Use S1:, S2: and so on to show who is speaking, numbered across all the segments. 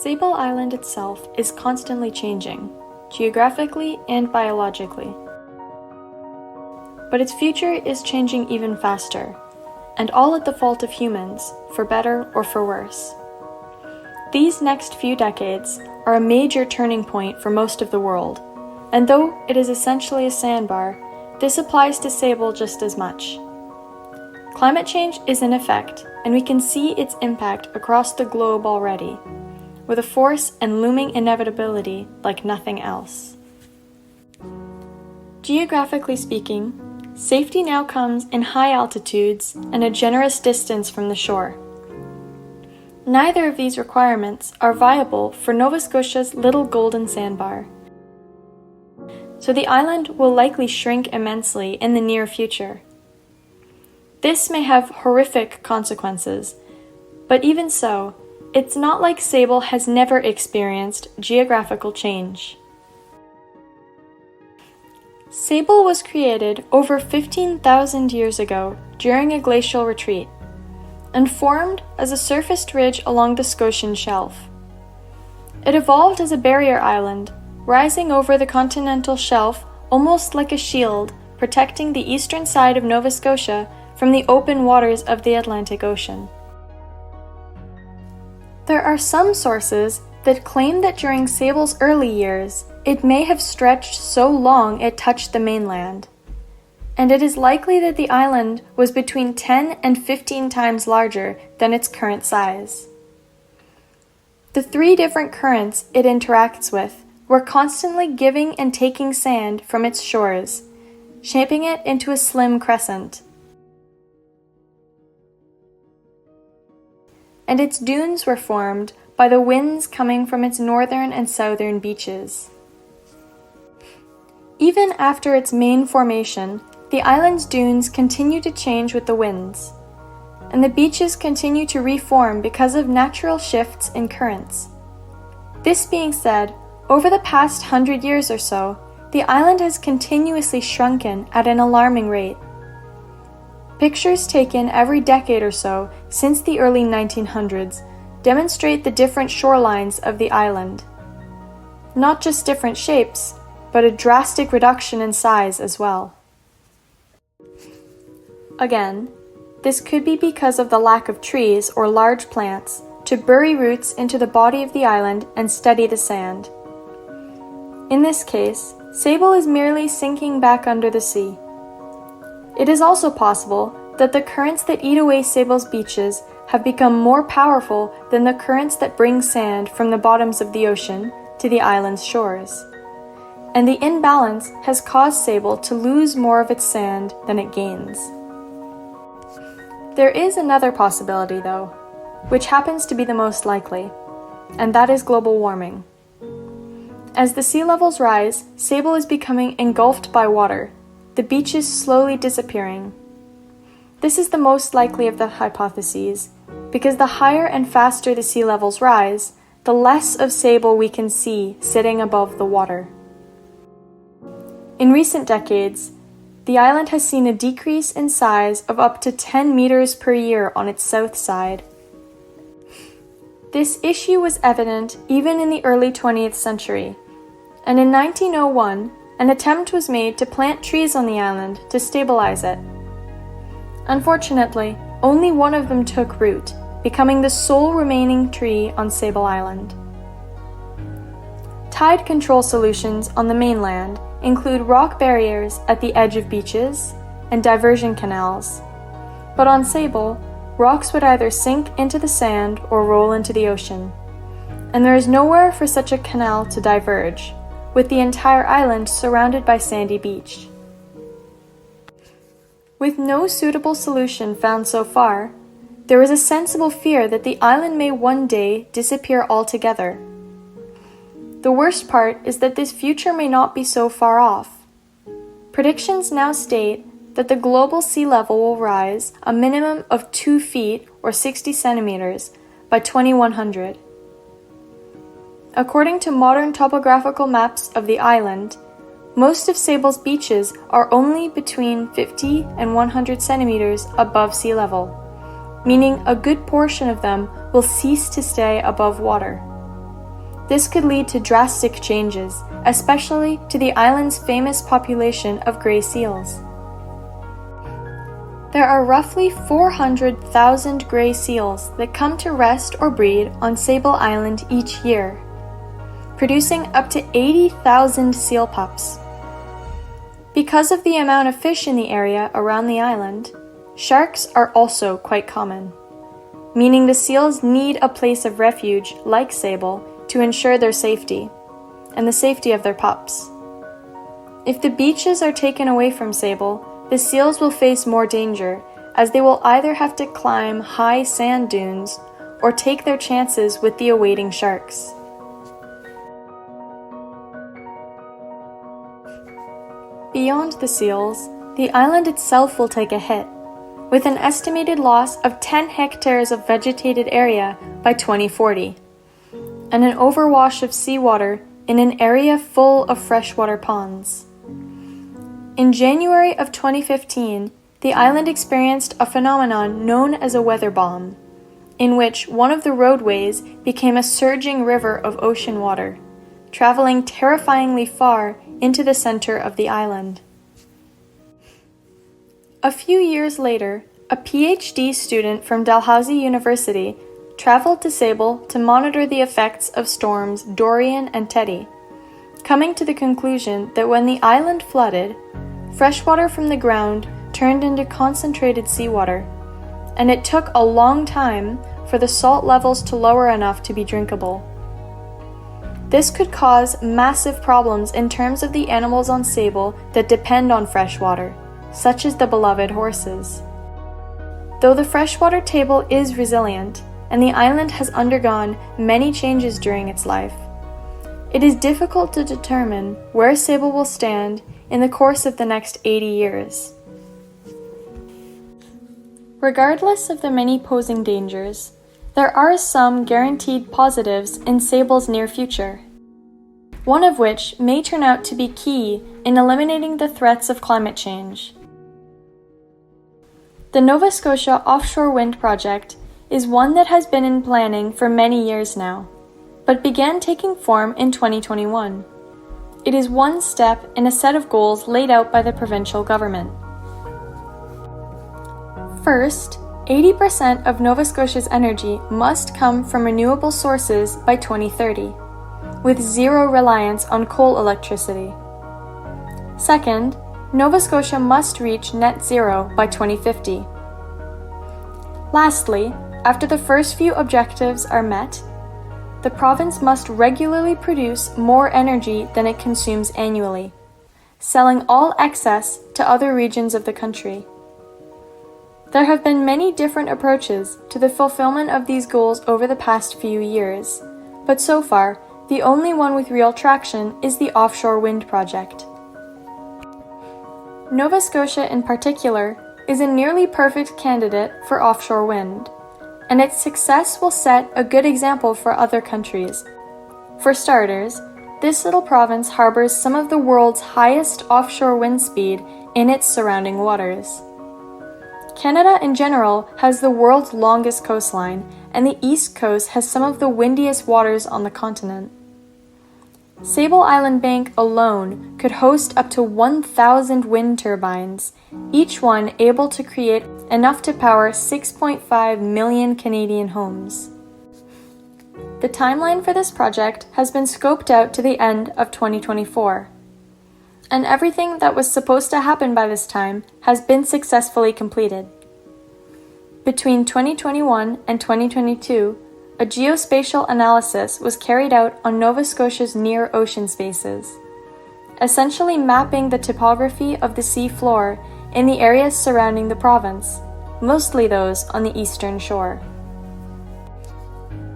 S1: Sable Island itself is constantly changing, geographically and biologically. But its future is changing even faster, and all at the fault of humans, for better or for worse. These next few decades are a major turning point for most of the world, and though it is essentially a sandbar, this applies to Sable just as much. Climate change is in effect, and we can see its impact across the globe already, with a force and looming inevitability like nothing else. Geographically speaking, safety now comes in high altitudes and a generous distance from the shore. Neither of these requirements are viable for Nova Scotia's little golden sandbar. So the island will likely shrink immensely in the near future. This may have horrific consequences, but even so, it's not like Sable has never experienced geographical change. Sable was created over 15,000 years ago during a glacial retreat, and formed as a surfaced ridge along the Scotian shelf. It evolved as a barrier island, rising over the continental shelf almost like a shield, protecting the eastern side of Nova Scotia from the open waters of the Atlantic Ocean. There are some sources that claim that during Sable's early years, it may have stretched so long it touched the mainland, and it is likely that the island was between 10 and 15 times larger than its current size. The three different currents it interacts with were constantly giving and taking sand from its shores, shaping it into a slim crescent. And its dunes were formed by the winds coming from its northern and southern beaches. Even after its main formation, the island's dunes continue to change with the winds, and the beaches continue to reform because of natural shifts in currents. This being said, over the past 100 years or so, the island has continuously shrunken at an alarming rate. Pictures taken every decade or so since the early 1900s demonstrate the different shorelines of the island. Not just different shapes, but a drastic reduction in size as well. Again, this could be because of the lack of trees or large plants to bury roots into the body of the island and steady the sand. In this case, Sable is merely sinking back under the sea. It is also possible that the currents that eat away Sable's beaches have become more powerful than the currents that bring sand from the bottoms of the ocean to the island's shores. And the imbalance has caused Sable to lose more of its sand than it gains. There is another possibility, though, which happens to be the most likely, and that is global warming. As the sea levels rise, Sable is becoming engulfed by water, the beaches slowly disappearing. This is the most likely of the hypotheses, because the higher and faster the sea levels rise, the less of Sable we can see sitting above the water. In recent decades, the island has seen a decrease in size of up to 10 meters per year on its south side. This issue was evident even in the early 20th century, and in 1901, an attempt was made to plant trees on the island to stabilize it. Unfortunately, only one of them took root, becoming the sole remaining tree on Sable Island. Tide control solutions on the mainland include rock barriers at the edge of beaches and diversion canals, but on Sable, rocks would either sink into the sand or roll into the ocean, and there is nowhere for such a canal to diverge, with the entire island surrounded by sandy beach. With no suitable solution found so far, there is a sensible fear that the island may one day disappear altogether. The worst part is that this future may not be so far off. Predictions now state that the global sea level will rise a minimum of 2 feet or 60 centimeters by 2100. According to modern topographical maps of the island, most of Sable's beaches are only between 50 and 100 centimeters above sea level, meaning a good portion of them will cease to stay above water. This could lead to drastic changes, especially to the island's famous population of gray seals. There are roughly 400,000 gray seals that come to rest or breed on Sable Island each year, producing up to 80,000 seal pups. Because of the amount of fish in the area around the island, sharks are also quite common, meaning the seals need a place of refuge like Sable to ensure their safety and the safety of their pups. If the beaches are taken away from Sable, the seals will face more danger, as they will either have to climb high sand dunes or take their chances with the awaiting sharks. Beyond the seals, the island itself will take a hit, with an estimated loss of 10 hectares of vegetated area by 2040, and an overwash of seawater in an area full of freshwater ponds. In January of 2015, the island experienced a phenomenon known as a weather bomb, in which one of the roadways became a surging river of ocean water, traveling terrifyingly far into the center of the island. A few years later, a PhD student from Dalhousie University traveled to Sable to monitor the effects of storms Dorian and Teddy, coming to the conclusion that when the island flooded, freshwater from the ground turned into concentrated seawater, and it took a long time for the salt levels to lower enough to be drinkable. This could cause massive problems in terms of the animals on Sable that depend on freshwater, such as the beloved horses. Though the freshwater table is resilient, and the island has undergone many changes during its life, it is difficult to determine where Sable will stand in the course of the next 80 years. Regardless of the many posing dangers, there are some guaranteed positives in Sable's near future, one of which may turn out to be key in eliminating the threats of climate change. The Nova Scotia offshore wind project is one that has been in planning for many years now, but began taking form in 2021. It is one step in a set of goals laid out by the provincial government. First, 80% of Nova Scotia's energy must come from renewable sources by 2030, with zero reliance on coal electricity. Second, Nova Scotia must reach net zero by 2050. Lastly, after the first few objectives are met, the province must regularly produce more energy than it consumes annually, selling all excess to other regions of the country. There have been many different approaches to the fulfillment of these goals over the past few years, but so far, the only one with real traction is the offshore wind project. Nova Scotia in particular is a nearly perfect candidate for offshore wind, and its success will set a good example for other countries. For starters, this little province harbors some of the world's highest offshore wind speed in its surrounding waters. Canada in general has the world's longest coastline, and the east coast has some of the windiest waters on the continent. Sable Island Bank alone could host up to 1,000 wind turbines, each one able to create enough to power 6.5 million Canadian homes. The timeline for this project has been scoped out to the end of 2024, and everything that was supposed to happen by this time has been successfully completed. Between 2021 and 2022, a geospatial analysis was carried out on Nova Scotia's near ocean spaces, essentially mapping the topography of the sea floor in the areas surrounding the province, mostly those on the eastern shore.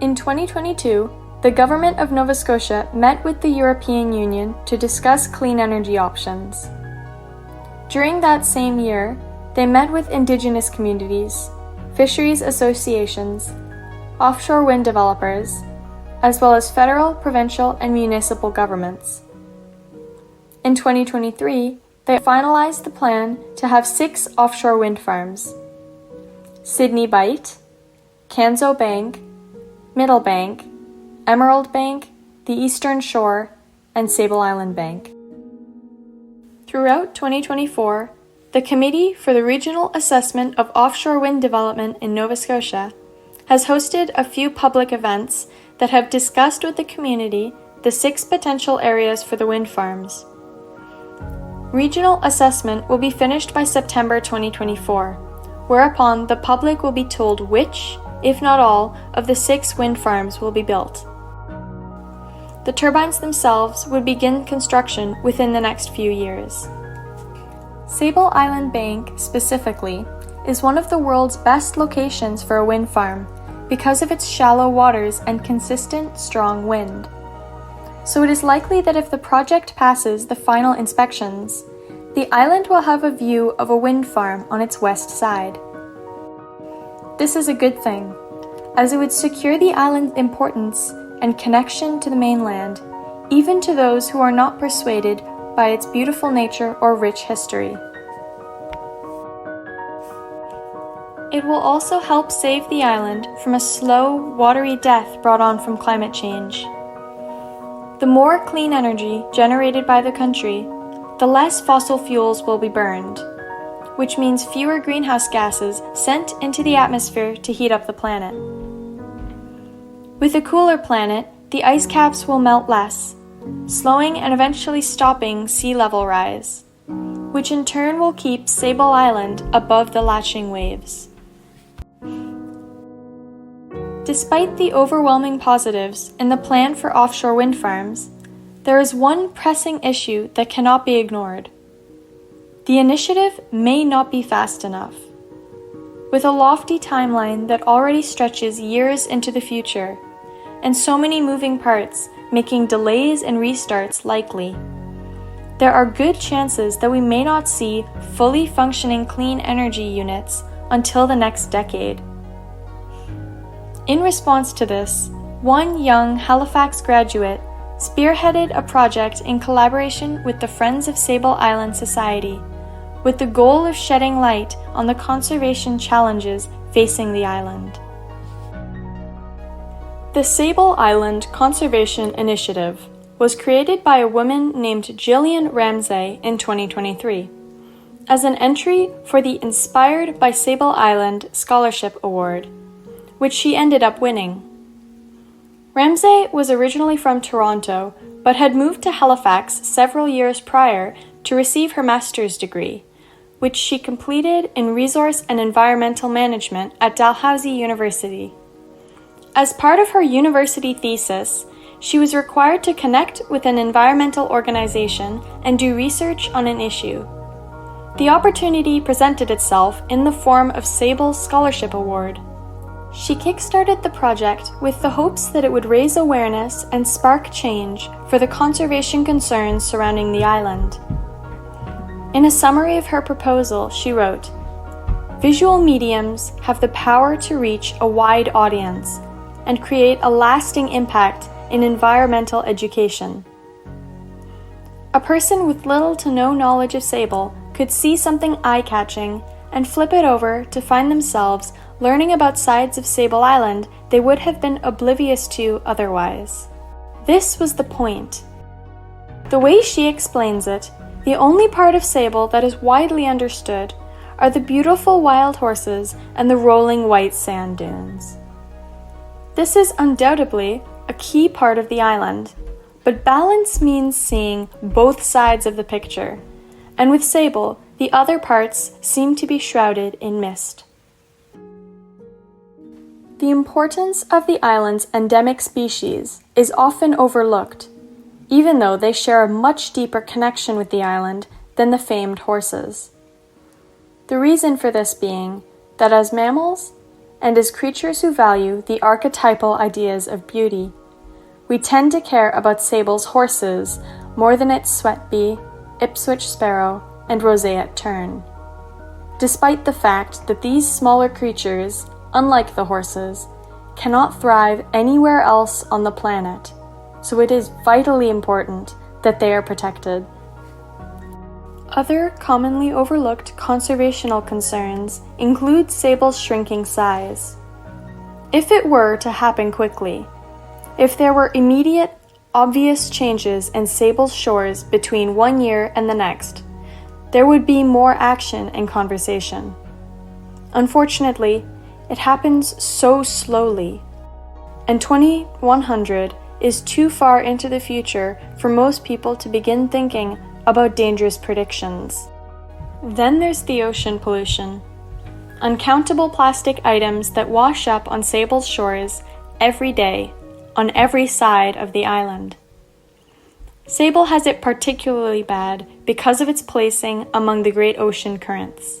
S1: In 2022, the government of Nova Scotia met with the European Union to discuss clean energy options. During that same year, they met with Indigenous communities, fisheries associations, offshore wind developers, as well as federal, provincial, and municipal governments. In 2023, they finalized the plan to have 6 offshore wind farms: Sydney Bight, Canso Bank, Middle Bank, Emerald Bank, the Eastern Shore, and Sable Island Bank. Throughout 2024, the Committee for the Regional Assessment of Offshore Wind Development in Nova Scotia has hosted a few public events that have discussed with the community the 6 potential areas for the wind farms. Regional assessment will be finished by September 2024, whereupon the public will be told which, if not all, of the 6 wind farms will be built. The turbines themselves would begin construction within the next few years. Sable Island Bank, specifically, is one of the world's best locations for a wind farm because of its shallow waters and consistent, strong wind. So it is likely that if the project passes the final inspections, the island will have a view of a wind farm on its west side. This is a good thing, as it would secure the island's importance and connection to the mainland, even to those who are not persuaded by its beautiful nature or rich history. It will also help save the island from a slow, watery death brought on from climate change. The more clean energy generated by the country, the less fossil fuels will be burned, which means fewer greenhouse gases sent into the atmosphere to heat up the planet. With a cooler planet, the ice caps will melt less, slowing and eventually stopping sea level rise, which in turn will keep Sable Island above the lashing waves. Despite the overwhelming positives in the plan for offshore wind farms, there is one pressing issue that cannot be ignored. The initiative may not be fast enough. With a lofty timeline that already stretches years into the future, and so many moving parts making delays and restarts likely, there are good chances that we may not see fully functioning clean energy units until the next decade. In response to this, one young Halifax graduate spearheaded a project in collaboration with the Friends of Sable Island Society, with the goal of shedding light on the conservation challenges facing the island. The Sable Island Conservation Initiative was created by a woman named Gillian Ramsay in 2023 as an entry for the Inspired by Sable Island Scholarship Award, which she ended up winning. Ramsay was originally from Toronto, but had moved to Halifax several years prior to receive her master's degree, which she completed in Resource and Environmental Management at Dalhousie University. As part of her university thesis, she was required to connect with an environmental organization and do research on an issue. The opportunity presented itself in the form of Sable's Scholarship Award. She kickstarted the project with the hopes that it would raise awareness and spark change for the conservation concerns surrounding the island. In a summary of her proposal, she wrote, "Visual mediums have the power to reach a wide audience and create a lasting impact in environmental education. A person with little to no knowledge of Sable could see something eye-catching and flip it over to find themselves learning about sides of Sable Island they would have been oblivious to otherwise." This was the point. The way she explains it, the only part of Sable that is widely understood are the beautiful wild horses and the rolling white sand dunes. This is undoubtedly a key part of the island, but balance means seeing both sides of the picture, and with Sable, the other parts seem to be shrouded in mist. The importance of the island's endemic species is often overlooked, even though they share a much deeper connection with the island than the famed horses. The reason for this being that as mammals, and as creatures who value the archetypal ideas of beauty, we tend to care about Sable's horses more than its sweat bee, Ipswich sparrow, and roseate tern. Despite the fact that these smaller creatures, unlike the horses, cannot thrive anywhere else on the planet, so it is vitally important that they are protected. Other commonly overlooked conservational concerns include Sable's shrinking size. If it were to happen quickly, if there were immediate, obvious changes in Sable's shores between 1 year and the next, there would be more action and conversation. Unfortunately, it happens so slowly, and 2100 is too far into the future for most people to begin thinking about dangerous predictions. Then there's the ocean pollution. Uncountable plastic items that wash up on Sable's shores every day, on every side of the island. Sable has it particularly bad because of its placing among the great ocean currents.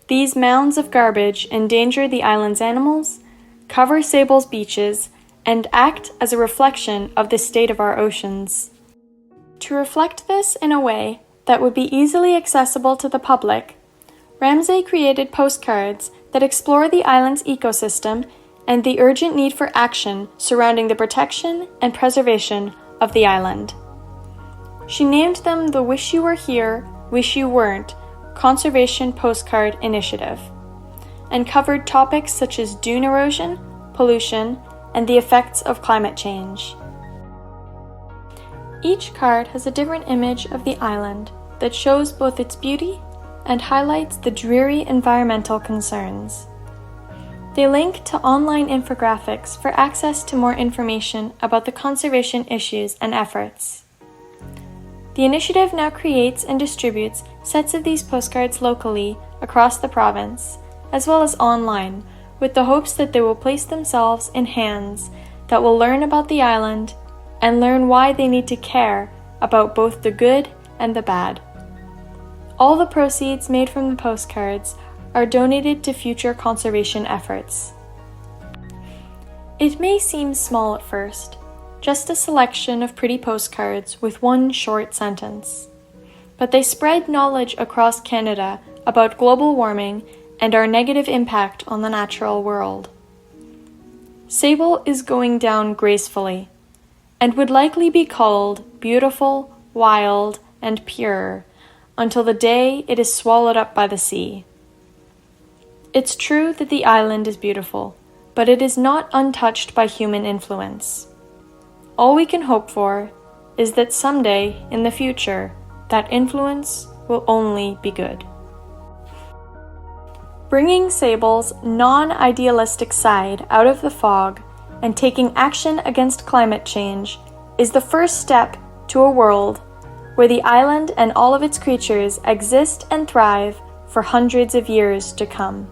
S1: These mounds of garbage endanger the island's animals, cover Sable's beaches, and act as a reflection of the state of our oceans. To reflect this in a way that would be easily accessible to the public, Ramsay created postcards that explore the island's ecosystem and the urgent need for action surrounding the protection and preservation of the island. She named them the Wish You Were Here, Wish You Weren't Conservation Postcard Initiative, and covered topics such as dune erosion, pollution, and the effects of climate change. Each card has a different image of the island that shows both its beauty and highlights the dreary environmental concerns. They link to online infographics for access to more information about the conservation issues and efforts. The initiative now creates and distributes sets of these postcards locally across the province, as well as online, with the hopes that they will place themselves in hands that will learn about the island and learn why they need to care about both the good and the bad. All the proceeds made from the postcards are donated to future conservation efforts. It may seem small at first, just a selection of pretty postcards with one short sentence, but they spread knowledge across Canada about global warming and our negative impact on the natural world. Sable is going down gracefully, and would likely be called beautiful, wild, and pure until the day it is swallowed up by the sea. It's true that the island is beautiful, but it is not untouched by human influence. All we can hope for is that someday in the future, that influence will only be good. Bringing Sable's non-idealistic side out of the fog and taking action against climate change is the first step to a world where the island and all of its creatures exist and thrive for hundreds of years to come.